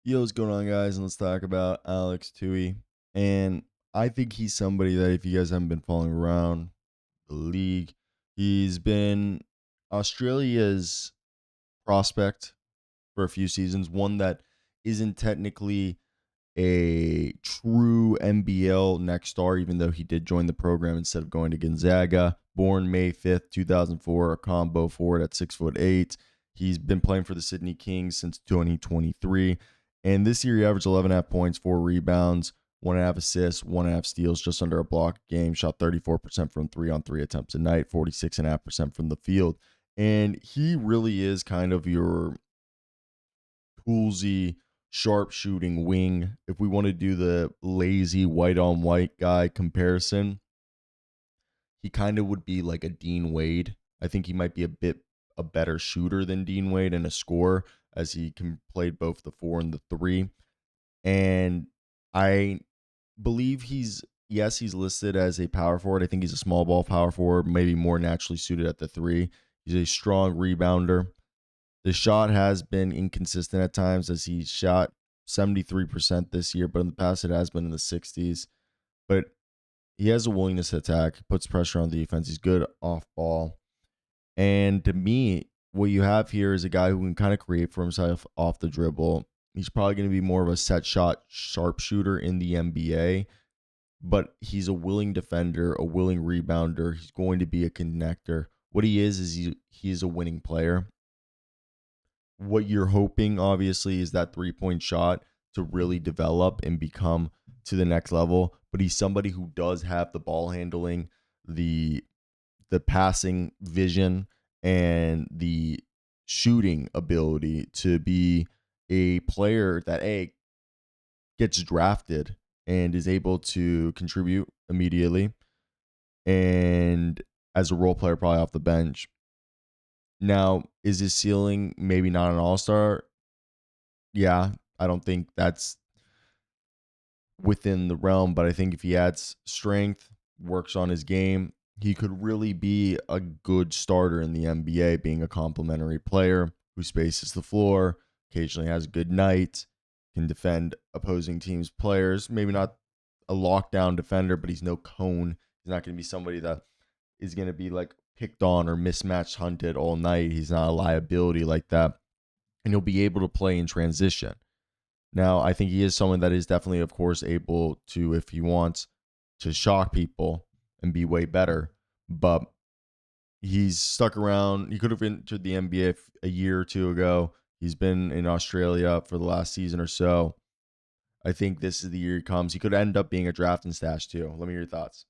Yo, what's going on, guys? And let's talk about Alex Toohey. And I think he's somebody that if you guys haven't been following around the league, he's been Australia's prospect for a few seasons. One that isn't technically a true NBL next star, even though he did join the program instead of going to Gonzaga. Born May 5th, 2004, a combo forward at 6'8". He's been playing for the Sydney Kings since 2023. And this year, he averaged 11.5 points, 4 rebounds, 1.5 assists, 1.5 steals, just under a block a game. Shot 34% from 3-on-3 attempts a night, 46.5% from the field. And he really is kind of your toolsy, sharp shooting wing. If we want to do the lazy white on white guy comparison, he kind of would be like a Dean Wade. I think he might be a better shooter than Dean Wade and a scorer, as he can play both the 4 and the 3. And I believe he's listed as a power forward. I think he's a small ball power forward, maybe more naturally suited at the 3. He's a strong rebounder. The shot has been inconsistent at times, as he shot 73% this year, but in the past it has been in the 60s. But he has a willingness to attack, puts pressure on the defense. He's good off ball. And to me, what you have here is a guy who can kind of create for himself off the dribble. He's probably going to be more of a set shot sharpshooter in the NBA, but he's a willing defender, a willing rebounder. He's going to be a connector. What he is he is a winning player. What you're hoping, obviously, is that 3-point shot to really develop and become to the next level. But he's somebody who does have the ball handling, the passing vision, and the shooting ability to be a player that gets drafted and is able to contribute immediately, and as a role player probably off the bench. Now, is his ceiling maybe not an all-star? Yeah, I don't think that's within the realm, but I think if he adds strength, works on his game, he could really be a good starter in the NBA, being a complementary player who spaces the floor, occasionally has a good night, can defend opposing teams' players. Maybe not a lockdown defender, but he's no cone. He's not going to be somebody that is going to be like picked on or mismatched hunted all night. He's not a liability like that. And he'll be able to play in transition. Now, I think he is someone that is definitely, of course, able to, if he wants, to shock people and be way better. But he's stuck around. He could have entered the NBA a year or two ago. He's been in Australia for the last season or so. I think this is the year he comes. He could end up being a draft and stash too. Let me hear your thoughts.